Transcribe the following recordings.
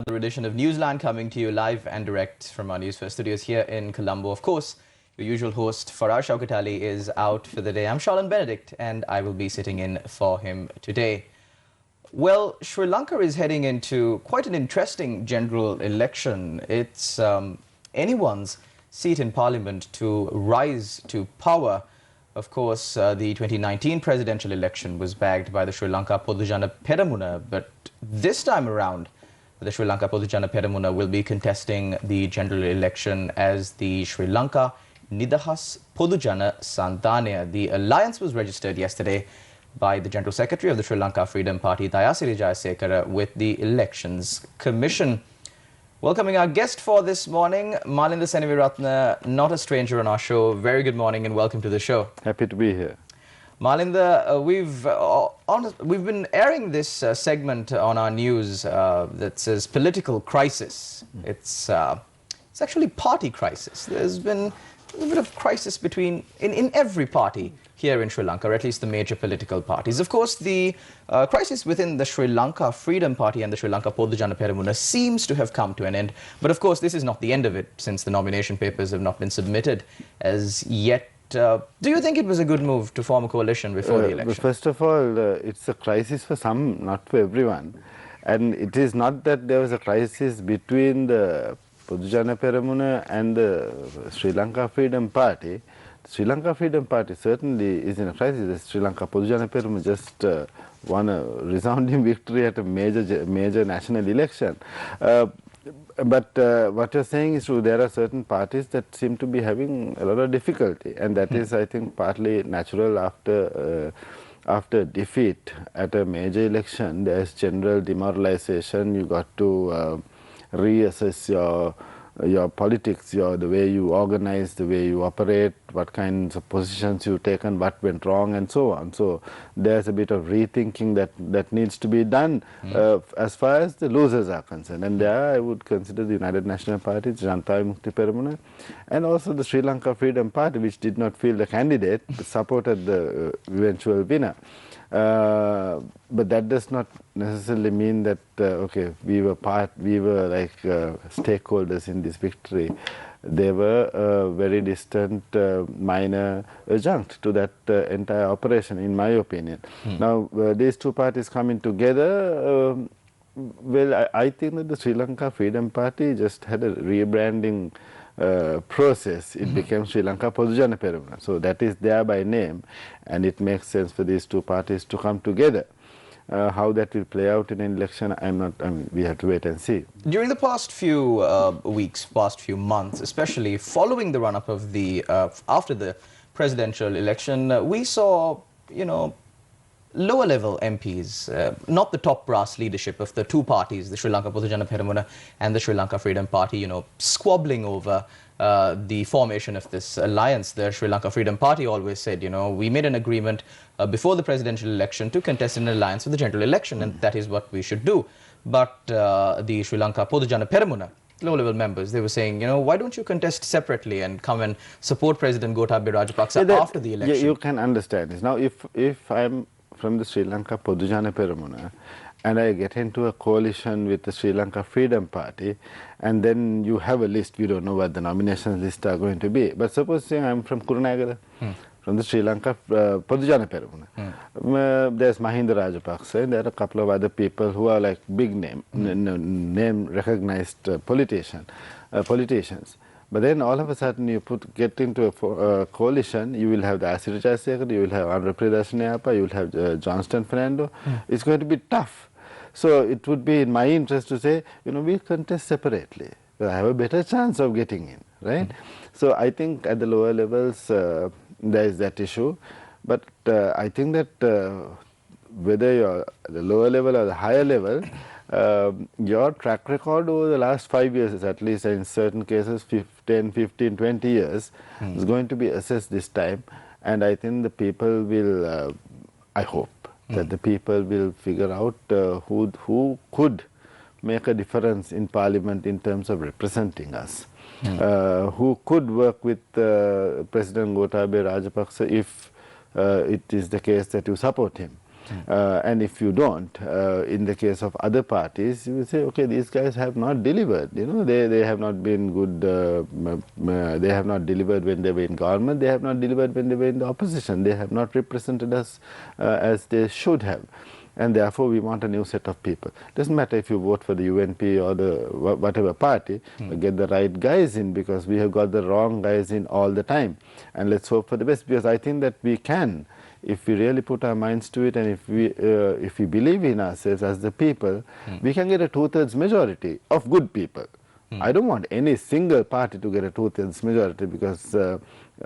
Another edition of Newsline coming to you live and direct from our Newsfirst studios here in Colombo. Of course, your usual host, Faraj Shaukat Ali, is out for the day. I'm Shalan Benedict, and I will be sitting in for him today. Well, Sri Lanka is heading into quite an interesting general election. It's anyone's seat in parliament to rise to power. Of course, the 2019 presidential election was bagged by the Sri Lanka Podujana Peramuna, but this time around, the Sri Lanka Podujana Peramuna will be contesting the general election as the Sri Lanka Nidahas Podujana Santanaya. The alliance was registered yesterday by the General Secretary of the Sri Lanka Freedom Party, Dayasiri Jayasekara, with the Elections Commission. Welcoming our guest for this morning, Malinda Senaviratne, not a stranger on our show. Very good morning and welcome to the show. Happy to be here. Malinda, we've been airing this segment on our news that says political crisis. It's actually party crisis. There's been a bit of crisis in every party here in Sri Lanka, or at least the major political parties. Of course, the crisis within the Sri Lanka Freedom Party and the Sri Lanka Podujana Peramuna seems to have come to an end. But of course, this is not the end of it, since the nomination papers have not been submitted as yet. Do you think it was a good move to form a coalition before the election? First of all, it's a crisis for some, not for everyone. And it is not that there was a crisis between the Podujana Peramuna and the Sri Lanka Freedom Party. The Sri Lanka Freedom Party certainly is in a crisis. The Sri Lanka Podujana Peramuna just won a resounding victory at a major national election. But what you're saying is true. There are certain parties that seem to be having a lot of difficulty, and that is, I think, partly natural after defeat at a major election. There's general demoralization. You got to reassess your politics, the way you organize, the way you operate, what kinds of positions you've taken, what went wrong, and so on. So there's a bit of rethinking that needs to be done as far as the losers are concerned. And there I would consider the United National Party, Janata Mukti Peramuna, and also the Sri Lanka Freedom Party, which did not field a candidate, supported the eventual winner. But that does not necessarily mean that okay, we were like stakeholders in this victory. They were very distant, minor adjunct to that entire operation, in my opinion. Now, these two parties coming together, well, I think that the Sri Lanka Freedom Party just had a rebranding process. It became Sri Lanka Podujana Peramuna. So that is there by name, and it makes sense for these two parties to come together. How that will play out in an election, we have to wait and see. During the past few weeks, past few months, especially following the run-up of the after the presidential election, we saw, lower-level MPs, not the top brass leadership of the two parties, the Sri Lanka Podujana Peramuna and the Sri Lanka Freedom Party, squabbling over the formation of this alliance. The Sri Lanka Freedom Party always said, we made an agreement before the presidential election to contest an alliance for the general election, and that is what we should do. But the Sri Lanka Podujana Peramuna, low-level members, they were saying, why don't you contest separately and come and support President Gotabaya Rajapaksa after the election? You can understand this. Now, if I'm from the Sri Lanka Podujana Peramuna and I get into a coalition with the Sri Lanka Freedom Party, and then you have a list, we don't know what the nomination lists are going to be. But supposing I'm from Kurunegala, from the Sri Lanka Podujana Peramuna. There's Mahinda Rajapaksa, and there are a couple of other people who are like big name recognized politicians. But then all of a sudden you get into a coalition, you will have the Dayasiri Jayasekara, you will have Andhra Pradesh, you will have Johnston Fernando. It's going to be tough. So it would be in my interest to say, we'll contest separately. I have a better chance of getting in, right? So I think at the lower levels there is that issue. But I think that whether you're at the lower level or the higher level, your track record over the last 5 years, at least in certain cases 10, 15, 20 years, is going to be assessed this time. And I think the people will, I hope, that the people will figure out who could make a difference in Parliament in terms of representing us, who could work with President Gotabaya Rajapaksa if it is the case that you support him. And if you don't, in the case of other parties, you will say, okay, these guys have not delivered. They have not been good. They have not delivered when they were in government. They have not delivered when they were in the opposition. They have not represented us as they should have. And therefore, we want a new set of people. Doesn't matter if you vote for the UNP or the whatever party, get the right guys in, because we have got the wrong guys in all the time. And let's hope for the best, because I think that we can, if we really put our minds to it, and if we believe in ourselves as the people, we can get a 2/3 majority of good people. I don't want any single party to get a 2/3 majority, because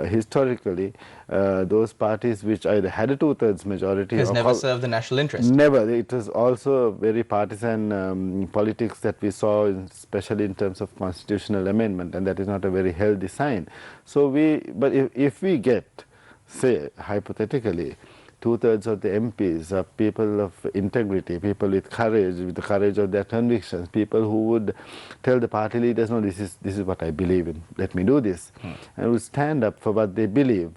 historically, those parties which either had a 2/3 majority has never served the national interest. Never. It was also very partisan politics that we saw, especially in terms of constitutional amendment, and that is not a very healthy sign. So but if we get, say, hypothetically, 2/3 of the MPs are people of integrity, people with the courage of their convictions, people who would tell the party leaders, no, this is what I believe in, let me do this, and would stand up for what they believe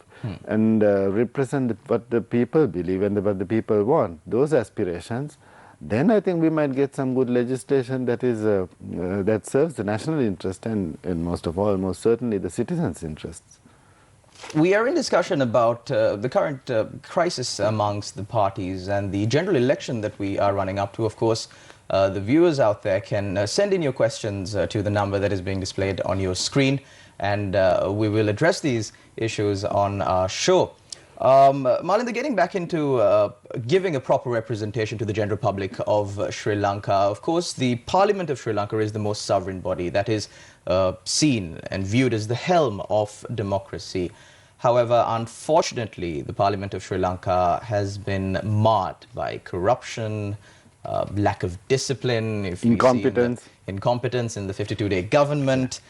and represent what the people believe and what the people want, those aspirations, then I think we might get some good legislation that is that serves the national interest and most of all, most certainly the citizens' interests. We are in discussion about the current crisis amongst the parties and the general election that we are running up to. Of course, the viewers out there can send in your questions to the number that is being displayed on your screen, and we will address these issues on our show. Malinda, getting back into giving a proper representation to the general public of Sri Lanka, of course, the Parliament of Sri Lanka is the most sovereign body that is seen and viewed as the helm of democracy. However, unfortunately, the Parliament of Sri Lanka has been marred by corruption, lack of discipline, incompetence in the 52-day government,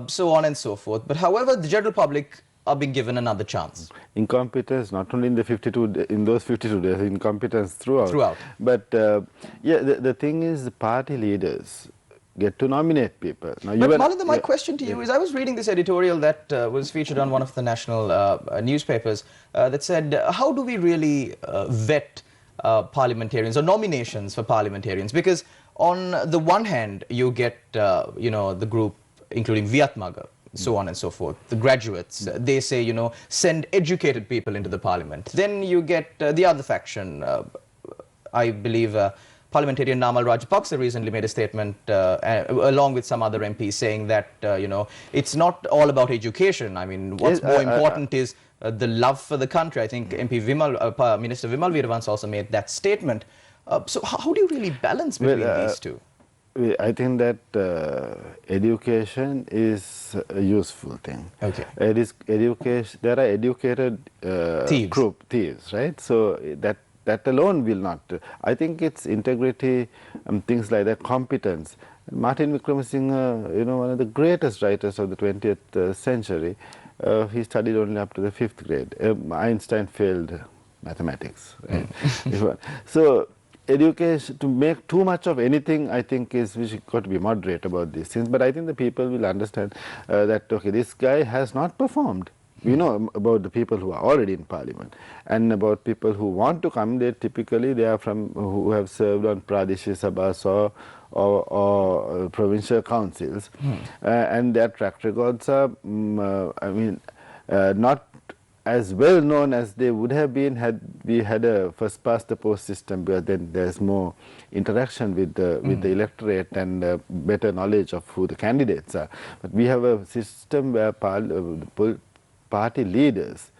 so on and so forth. But however, the general public are being given another chance. Incompetence, not only in those 52 days, incompetence throughout. But yeah, the thing is, the party leaders get to nominate people. Now, but Malinda, my question to you is, I was reading this editorial that was featured on one of the national newspapers that said, how do we really vet parliamentarians or nominations for parliamentarians? Because on the one hand, you get, the group including Viatmaga, so on and so forth, the graduates, they say, send educated people into the parliament. Then you get the other faction, I believe parliamentarian Namal Rajapaksa recently made a statement along with some other MPs saying that, it's not all about education. I mean, what's more important is the love for the country. I think MP Minister Vimal Veeravansa also made that statement. So how do you really balance between these two? I think that education is a useful thing. Okay. There are educated thieves, right? So that alone will not. I think it's integrity, things like that, competence. Martin Wickramasinghe, one of the greatest writers of the 20th century, he studied only up to the 5th grade. Einstein failed mathematics. Right? So education, to make too much of anything, I think we should got to be moderate about these things. But I think the people will understand that, okay, this guy has not performed. We know about the people who are already in parliament, and about people who want to come. Typically they are from who have served on Pradesh Sabhas or provincial councils, and their track records are, not as well known as they would have been had we had a first past the post system, because then there's more interaction with the electorate and better knowledge of who the candidates are. But we have a system where party leaders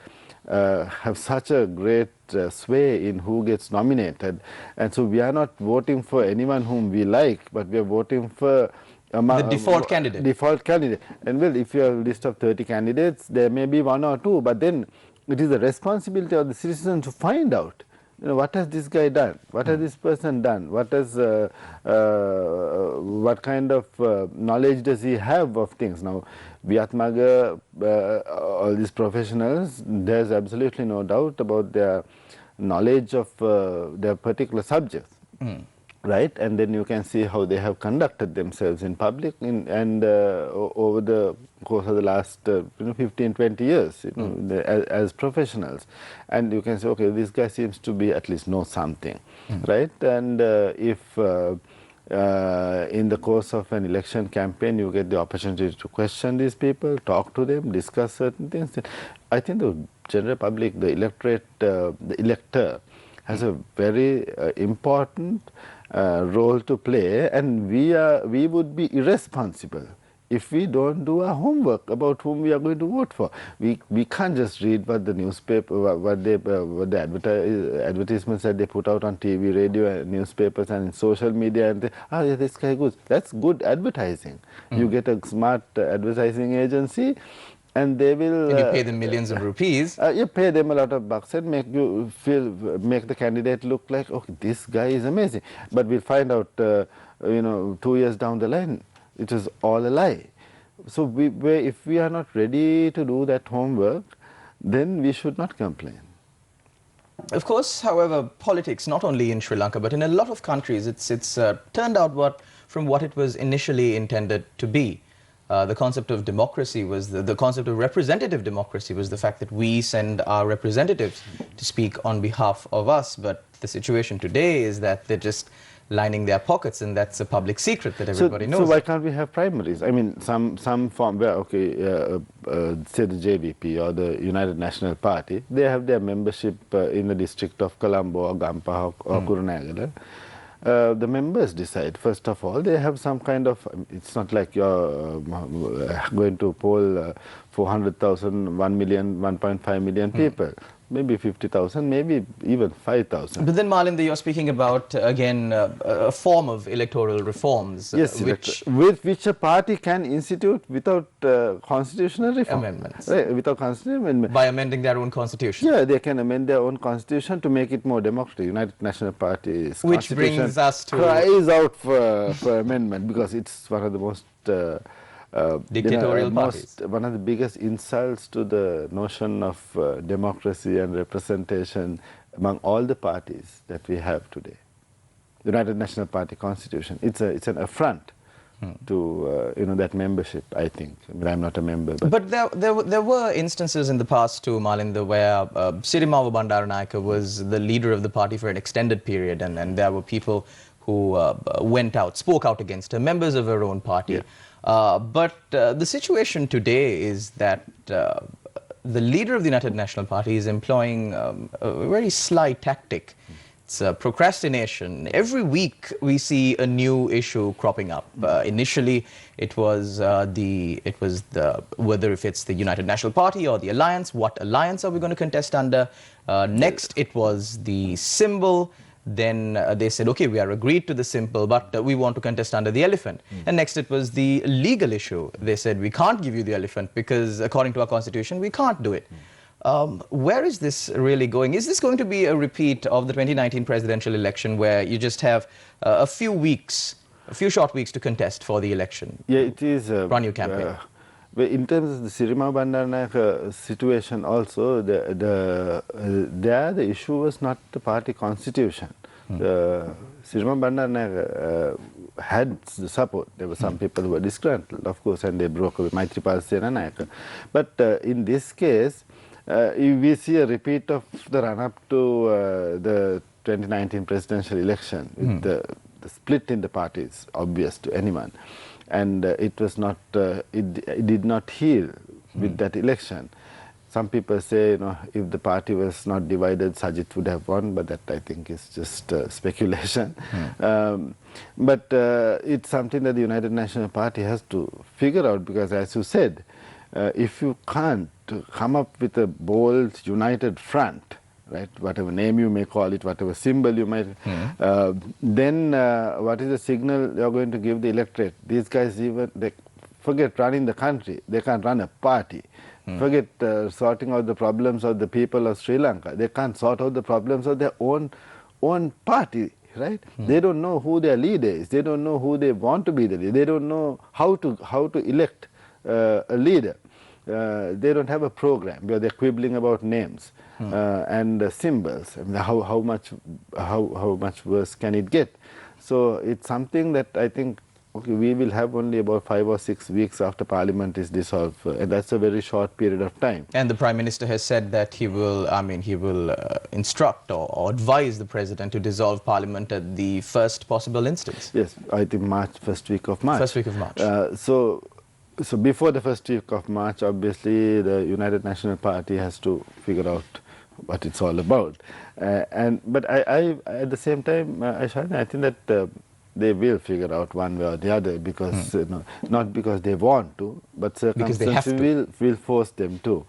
have such a great sway in who gets nominated, and so we are not voting for anyone whom we like, but we are voting for the default candidate. And well, if you have a list of 30 candidates, there may be 1 or 2, but then it is the responsibility of the citizen to find out, what has this guy done? What has this person done? What kind of knowledge does he have of things? Now, Viatmaga, all these professionals, there's absolutely no doubt about their knowledge of their particular subjects. right? And then you can see how they have conducted themselves in public over the course of the last 15, 20 years, as professionals. And you can say, okay, this guy seems to be at least know something, right? And if in the course of an election campaign, you get the opportunity to question these people, talk to them, discuss certain things. I think the general public, the electorate, the elector, has a very important role to play, and we would be irresponsible if we don't do our homework about whom we are going to vote for. We can't just read what the newspaper, what the advertisements that they put out on TV, radio, and newspapers, and in social media, and yeah, this guy good. That's good advertising. You get a smart advertising agency, and they will. And you pay them millions of rupees. You pay them a lot of bucks and make the candidate look like, oh, this guy is amazing. But we'll find out, 2 years down the line, it is all a lie. So if we are not ready to do that homework, then we should not complain. Of course, however, politics, not only in Sri Lanka, but in a lot of countries, it's turned out from what it was initially intended to be. The concept of democracy was, the concept of representative democracy was the fact that we send our representatives to speak on behalf of us. But the situation today is that they're just lining their pockets, and that's a public secret that everybody knows. So why can't we have primaries? I mean, some form where, say the JVP or the United National Party, they have their membership in the district of Colombo or Gampaha or Kurunegala. The members decide. First of all, they have some kind of, it's not like you're going to poll 400,000, 1 million, 1.5 million people. Maybe 50,000, maybe even 5,000. But then, Malinda, you're speaking about, again, a form of electoral reforms. Yes, which a party can institute without constitutional reform. Amendments. Right, without constitutional amendment. By amending their own constitution. Yeah, they can amend their own constitution to make it more democratic. United National Party's which constitution brings us to cries out for amendment, because it's one of the most dictatorial parties. One of the biggest insults to the notion of democracy and representation among all the parties that we have today. The United National Party constitution, it's an affront to that membership, I think. I mean, I'm not a member. But there were instances in the past too, Malinda, where Sirimava Bandaranaike was the leader of the party for an extended period, and there were people who spoke out against her, members of her own party. Yeah. But the situation today is that the leader of the United National Party is employing a very sly tactic. It's procrastination. Every week we see a new issue cropping up. Initially, it was whether if it's the United National Party or the alliance, what alliance are we going to contest under? Next, it was the symbol. Then they said, okay, we are agreed to the symbol, but we want to contest under the elephant. And next it was the legal issue. They said, we can't give you the elephant because according to our constitution, we can't do it. Where is this really going? Is this going to be a repeat of the 2019 presidential election where you just have a few short weeks to contest for the election? Yeah, it is. Run your campaign. In terms of the Sirimava Bandaranaike situation also, the issue was not the party constitution. Sirimava Bandaranaike had the support. There were some people who were disgruntled, of course, and they broke with Maithripala Senanayake. But in this case, we see a repeat of the run-up to the 2019 presidential election. The split in the party is obvious to anyone. And it was not, it did not heal with that election. Some people say, if the party was not divided, Sajit would have won, but that I think is just speculation. But it's something that the United National Party has to figure out, because as you said, if you can't come up with a bold, united front, right, whatever name you may call it, whatever symbol you might, then what is the signal you're going to give the electorate? These guys they forget running the country, they can't run a party. Forget sorting out the problems of the people of Sri Lanka. They can't sort out the problems of their own party, right? They don't know who their leader is. They don't know who they want to be the leader. They don't know how to elect a leader. They don't have a program where they're quibbling about names. and symbols. I mean, how much worse can it get? So it's something that I think, okay, we will have only about 5 or 6 weeks after Parliament is dissolved, and that's a very short period of time. And the Prime Minister has said that he will, instruct or advise the President to dissolve Parliament at the first possible instance. Yes, I think first week of March. First week of March. So before the first week of March, obviously the United National Party has to figure out what it's all about. But I at the same time, I think that they will figure out one way or the other, because not because they want to, but circumstances will force them to,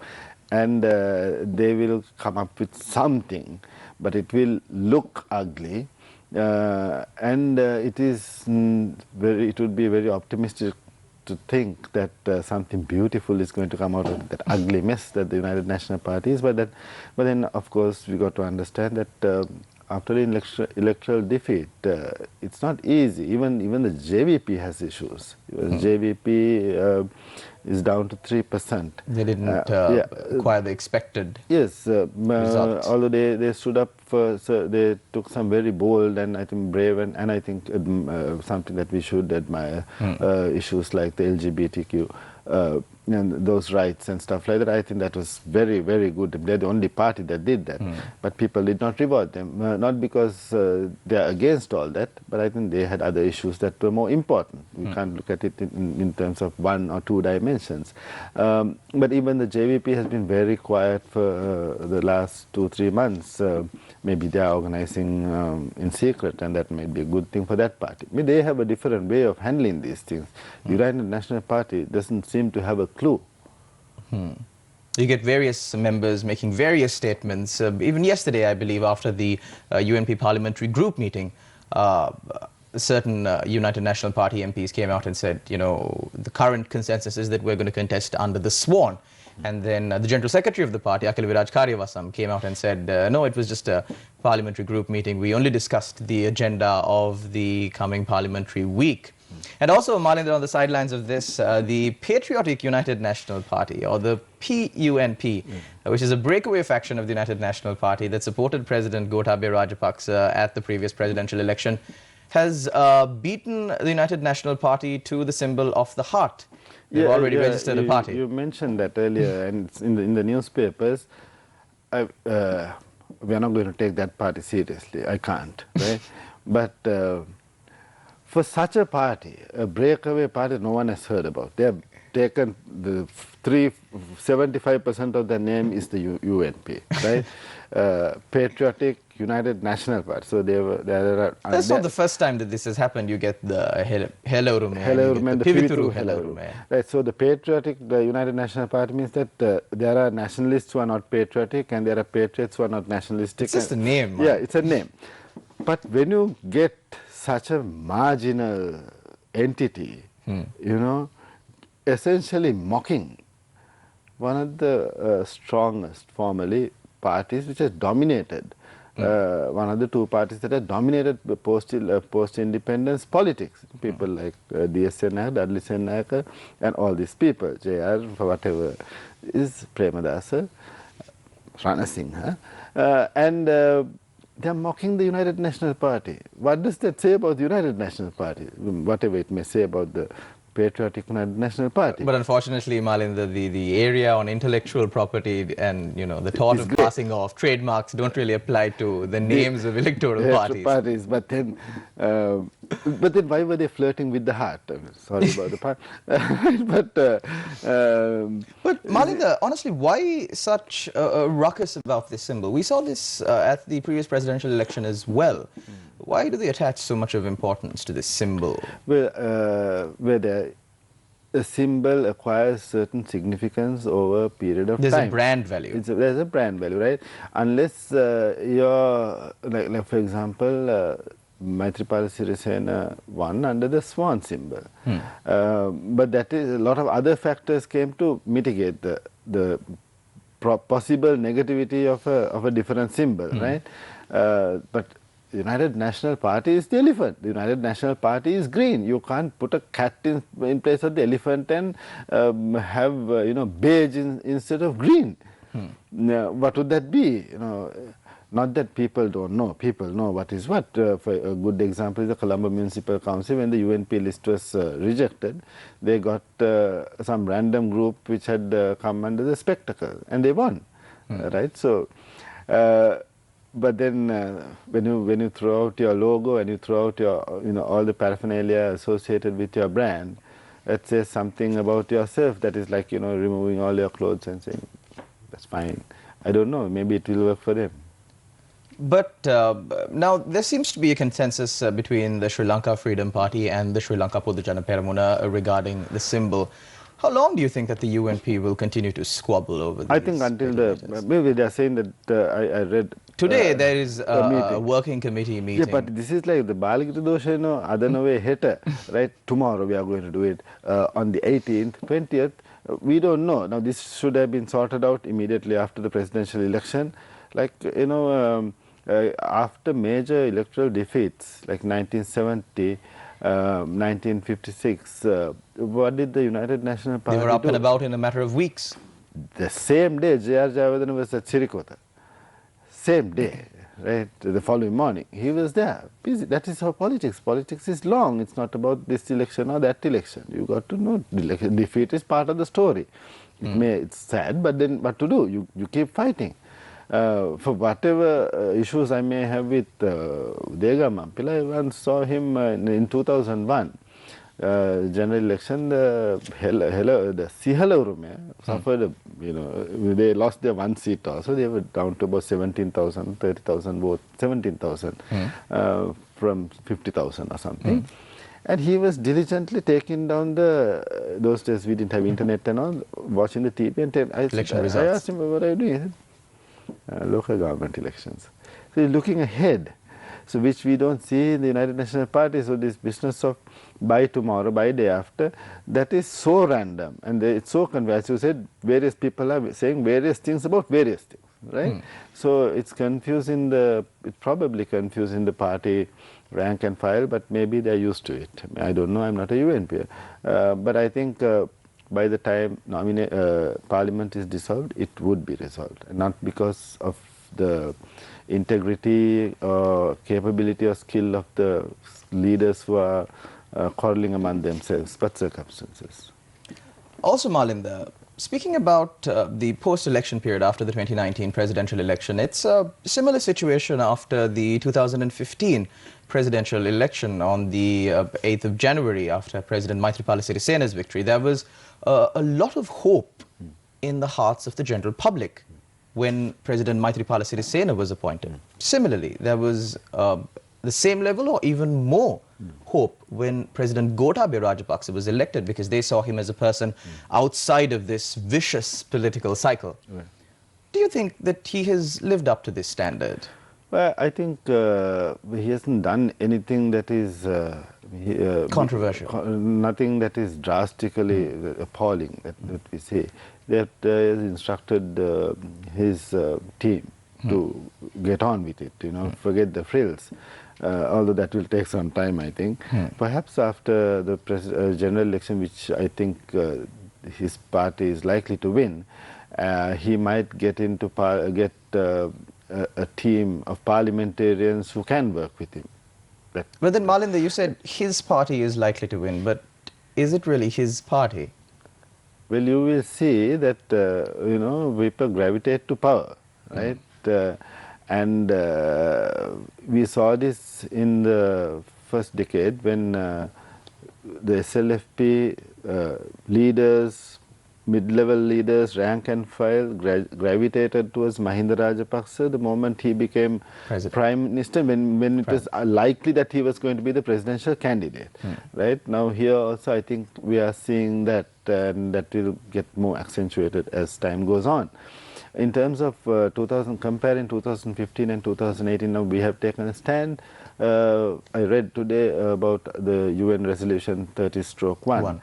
and they will come up with something, but it will look ugly, and it would be very optimistic to think that something beautiful is going to come out of that ugly mess that the United National Party is. But then, of course, we got to understand that after the electoral defeat, it's not easy. Even the JVP has issues. JVP is down to 3%. They didn't acquire the expected results. Although they stood up for, so they took some very bold and I think brave and I think something that we should admire, issues like the LGBTQ and those rights and stuff like that. I think that was very, very good. They're the only party that did that. But people did not reward them, not because they're against all that, but I think they had other issues that were more important. We can't look at it in terms of 1 or 2 dimensions. But even the JVP has been very quiet for the last 2-3 months. Maybe they are organizing in secret, and that may be a good thing for that party. I mean, they have a different way of handling these things. The United National Party doesn't seem to have a clue. You get various members making various statements. Even yesterday, I believe, after the UNP parliamentary group meeting, certain United National Party MPs came out and said, the current consensus is that we're going to contest under the sworn. And then the General Secretary of the party, Akhil Viraj Karyavasam, came out and said, no, it was just a parliamentary group meeting. We only discussed the agenda of the coming parliamentary week. And also, Malindra, on the sidelines of this, the Patriotic United National Party, or the PUNP, which is a breakaway faction of the United National Party that supported President Gotabaya Rajapaksa at the previous presidential election, has beaten the United National Party to the symbol of the heart. They've already registered a party. You mentioned that earlier, and it's in the newspapers. We are not going to take that party seriously. I can't, right? But for such a party, a breakaway party, no one has heard about. They have taken the 75% of their name is the UNP, right? Patriotic United National Party. So that's not the first time that this has happened. You get the Helaurume, the Pivituru Helaurume. Right. So the Patriotic, the United National Party means that there are nationalists who are not patriotic, and there are patriots who are not nationalistic. It's just a name. Yeah, it's a name. But when you get such a marginal entity, essentially mocking one of the strongest formerly parties which has dominated, one of the 2 parties that have dominated post-independence politics. People like D.S. Sennayakke, Dudley Sennayakke, and all these people, J.R. for whatever is Premadasa, Ranasinghe, and they are mocking the United National Party. What does that say about the United National Party? Whatever it may say about the Patriotic United National Party. But unfortunately, Malindra, the area on intellectual property and the thought of passing off trademarks don't really apply to the names of electoral parties. But then why were they flirting with the heart? I mean, sorry about the part. But Malindra, honestly, why such a ruckus about this symbol? We saw this at the previous presidential election as well. Why do they attach so much of importance to this symbol? Well, where a symbol acquires certain significance over a period of time. There's a brand value. There's a brand value, right? Unless you're, like for example, Maithripala Sirisena won under the swan symbol. But that is, a lot of other factors came to mitigate the possible negativity of a different symbol, right? But the United National Party is the elephant. The United National Party is green. You can't put a cat in place of the elephant and have beige instead of green. Now, what would that be? Not that people don't know. People know what is what. For a good example is the Colombo Municipal Council. When the UNP list was rejected, they got some random group which had come under the spectacle, and they won. Right? So, but then when you throw out your logo and you throw out your all the paraphernalia associated with your brand, that says something about yourself. That is like removing all your clothes and saying that's fine. I don't know. Maybe it will work for them. But now there seems to be a consensus between the Sri Lanka Freedom Party and the Sri Lanka Podujana Peramuna regarding the symbol. How long do you think that the UNP will continue to squabble over this? I think until maybe they are saying that I read today there is a working committee meeting. Yeah, but this is like the Baligita Dosha, Adanove Heta, right? Tomorrow we are going to do it on the 18th, 20th. We don't know. Now this should have been sorted out immediately after the presidential election. Like, after major electoral defeats like 1970, 1956, what did the United National Party do? They were up and about in a matter of weeks. The same day, J.R. Jayawardena was at Sirikota. Same day, right? The following morning, he was there. Busy. That is how politics. Politics is long. It's not about this election or that election. You got to know defeat is part of the story. It's sad, but then what to do? You keep fighting. For whatever issues I may have with Dega Mampila, I once saw him in 2001. General election, the Sihalaurume suffered, they lost their one seat also. They were down to about 17,000, 30,000 votes, 17,000 from 50,000 or something. And he was diligently taking down those days we didn't have internet and all, watching the TV and I asked him, what are you doing? He said, local government elections. So he's looking ahead, so which we don't see in the United National Party. So this business of by tomorrow, by day after, that is so random and it's so confusing. As you said, various people are saying various things about various things, right? So it's confusing it's probably confusing the party rank and file, but maybe they're used to it. I don't know, I'm not a UNP. But I think by the time Parliament is dissolved, it would be resolved. Not because of the integrity or capability or skill of the leaders who are quarreling among themselves, but circumstances. Also, Malinda, speaking about the post-election period after the 2019 presidential election, it's a similar situation after the 2015 presidential election on the 8th of January after President Maithripala Sirisena's victory. There was a lot of hope in the hearts of the general public when President Maithripala Sirisena was appointed. Similarly, there was the same level or even more hope when President Gotabaya Rajapaksa was elected, because they saw him as a person outside of this vicious political cycle. Do you think that he has lived up to this standard? Well, I think he hasn't done anything that is controversial. Nothing that is drastically appalling, that we say. That has instructed his team to get on with it, forget the frills. Although that will take some time, I think. Perhaps after the general election, which I think his party is likely to win, he might get into a team of parliamentarians who can work with him. But then, Malinda, you said his party is likely to win, but is it really his party? Well, you will see that, people gravitate to power, right? And we saw this in the first decade when the SLFP leaders, mid-level leaders, rank and file gravitated towards Mahinda Rajapaksa the moment he became Prime Minister, when it was likely that he was going to be the presidential candidate. Right? Now here also I think we are seeing that, and that will get more accentuated as time goes on. In terms of comparing 2015 and 2018, now we have taken a stand. I read today about the UN resolution 30/1,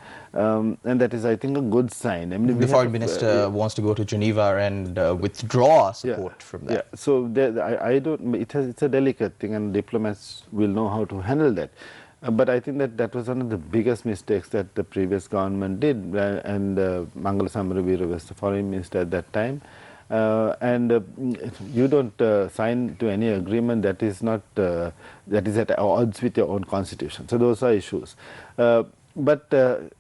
and that is, I think, a good sign. I mean, the foreign minister wants to go to Geneva and withdraw support from that. Yeah, so I don't. It's a delicate thing, and diplomats will know how to handle that. But I think that was one of the biggest mistakes that the previous government did, and Mangala Samaraweera was the foreign minister at that time. You don't sign to any agreement that is not that is at odds with your own constitution. So those are issues.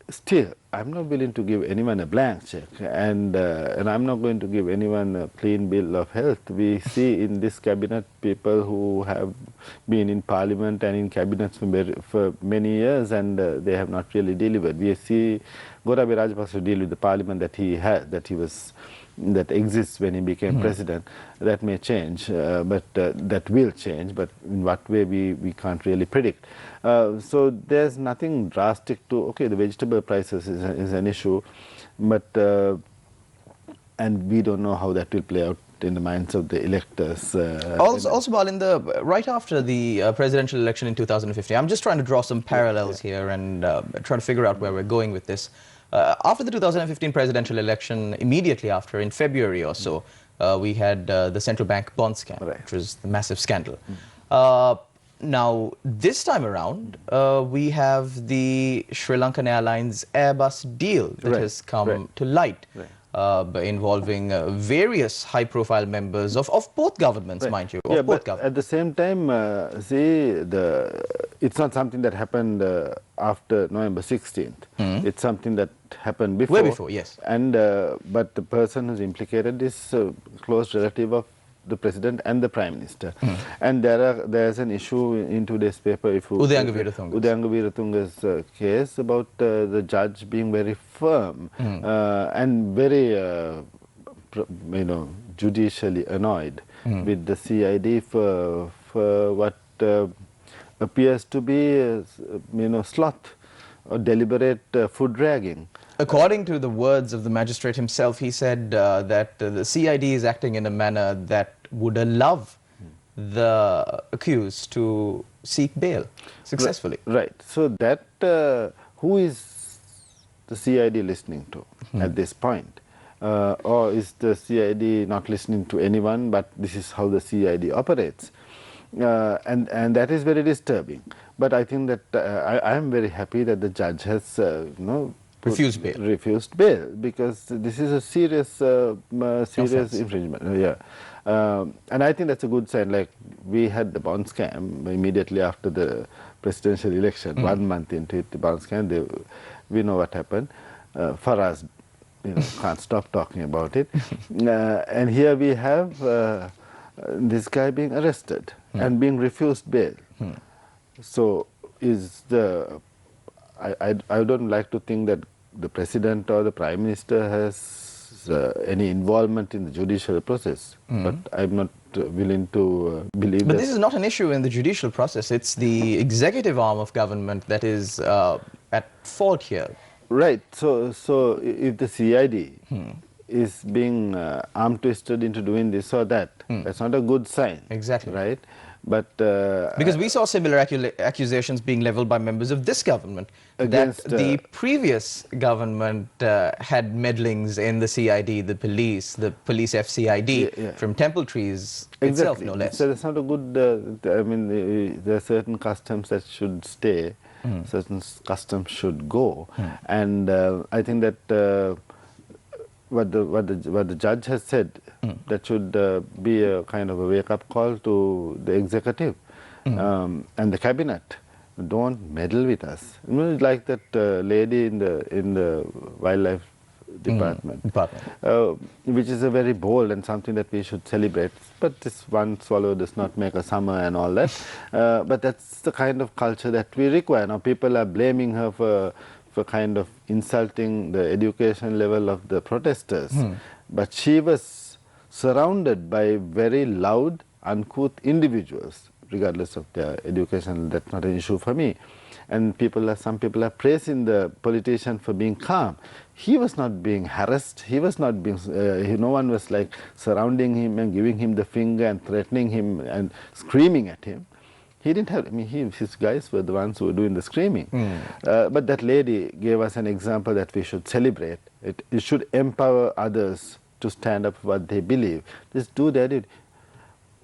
Still, I'm not willing to give anyone a blank check, and I'm not going to give anyone a clean bill of health. We see in this cabinet people who have been in parliament and in cabinets for many years, and they have not really delivered. We see Gotabaya Rajapaksa deal with the parliament that he had, that exists when he became president. That may change, that will change, but in what way we can't really predict. So there's nothing drastic to, okay, the vegetable prices is an issue, but and we don't know how that will play out in the minds of the electors. Also, Balin, right after the presidential election in 2015, I'm just trying to draw some parallels here and try to figure out where we're going with this. After the 2015 presidential election, immediately after, in February or so, we had the central bank bond scam, which was the massive scandal. Now, this time around, we have the Sri Lankan Airlines Airbus deal that has come to light, involving various high-profile members of both governments, mind you. But at the same time, it's not something that happened after November 16th. It's something that happened before. Way before, yes. And but the person who's implicated is a close relative of the president and the prime minister. And there's an issue in today's paper, Udayanga Weerathunga's case about the judge being very firm and very judicially annoyed with the CID for what appears to be sloth or deliberate food dragging. According to the words of the magistrate himself, he said that the CID is acting in a manner that would allow the accused to seek bail successfully. Right. So that, who is the CID listening to at this point? Or is the CID not listening to anyone, but this is how the CID operates? And that is very disturbing. But I think that I am very happy that the judge has, refused bail, because this is a serious infringement. And I think that's a good sign. Like, we had the bond scam immediately after the presidential election. 1 month into it, the bond scam, we know what happened. Faraz, can't stop talking about it. And here we have this guy being arrested and being refused bail. So I don't like to think that the president or the prime minister has any involvement in the judicial process, but I'm not willing to believe that. But this is not an issue in the judicial process. It's the executive arm of government that is at fault here. Right. So if the CID is being arm-twisted into doing this or that, that's not a good sign. Exactly. Right? But because we saw similar accusations being leveled by members of this government against that the previous government had meddlings in the CID, the police FCID from Temple Trees itself, no less. So that's not a good. There are certain customs that should stay, certain customs should go, and I think that what the judge has said, that should be a kind of a wake-up call to the executive and the cabinet. Don't meddle with us. Like that lady in the wildlife department, which is a very bold and something that we should celebrate. But this one swallow does not make a summer and all that. But that's the kind of culture that we require. Now people are blaming her for kind of insulting the education level of the protesters. But she was surrounded by very loud, uncouth individuals, regardless of their education. That's not an issue for me. And some people are praising the politician for being calm. He was not being harassed. He was not being, no one was like surrounding him and giving him the finger and threatening him and screaming at him. He didn't have, his guys were the ones who were doing the screaming. But that lady gave us an example that we should celebrate. It should empower others to stand up for what they believe. Just do that.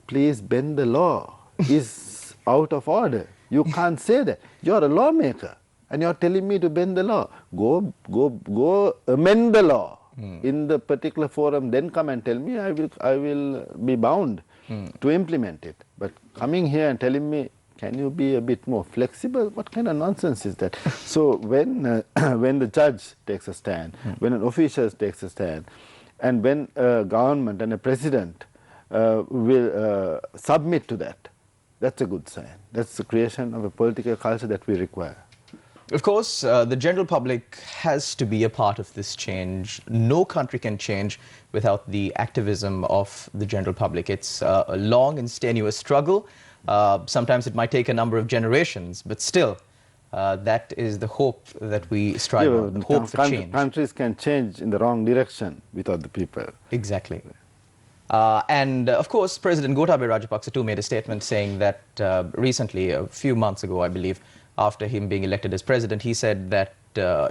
Please bend the law. Is out of order. You can't say that. You're a lawmaker and you're telling me to bend the law. Go amend the law. in the particular forum, then come and tell me, I will be bound to implement it. But coming here and telling me, can you be a bit more flexible? What kind of nonsense is that? So when when the judge takes a stand, when an official takes a stand, and when a government and a president will submit to that, that's a good sign. That's the creation of a political culture that we require. Of course, the general public has to be a part of this change. No country can change without the activism of the general public. It's a long and strenuous struggle. Sometimes it might take a number of generations, but still, that is the hope that we strive on, the hope for change. Countries can change in the wrong direction without the people. Exactly. And of course, President Gotabaya Rajapaksa too made a statement saying that recently, a few months ago, I believe, after him being elected as president, he said that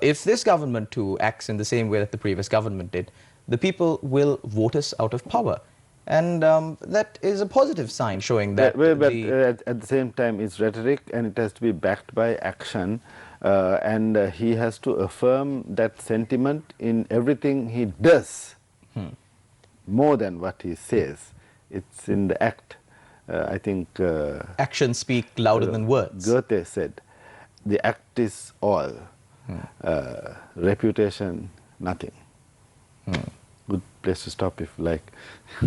if this government too acts in the same way that the previous government did, the people will vote us out of power. And that is a positive sign showing that... But at the same time, it's rhetoric and it has to be backed by action. And he has to affirm that sentiment in everything he does, more than what he says. It's in the act. I think... actions speak louder than words. Goethe said, the act is all, reputation, nothing. Good place to stop if you like.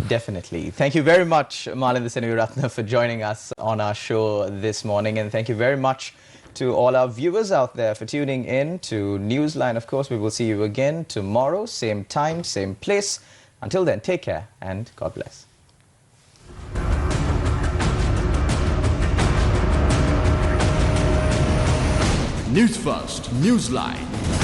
Definitely. Thank you very much, Malinda Senaviratne, for joining us on our show this morning. And thank you very much to all our viewers out there for tuning in to Newsline. Of course, we will see you again tomorrow, same time, same place. Until then, take care and God bless. News First, Newsline.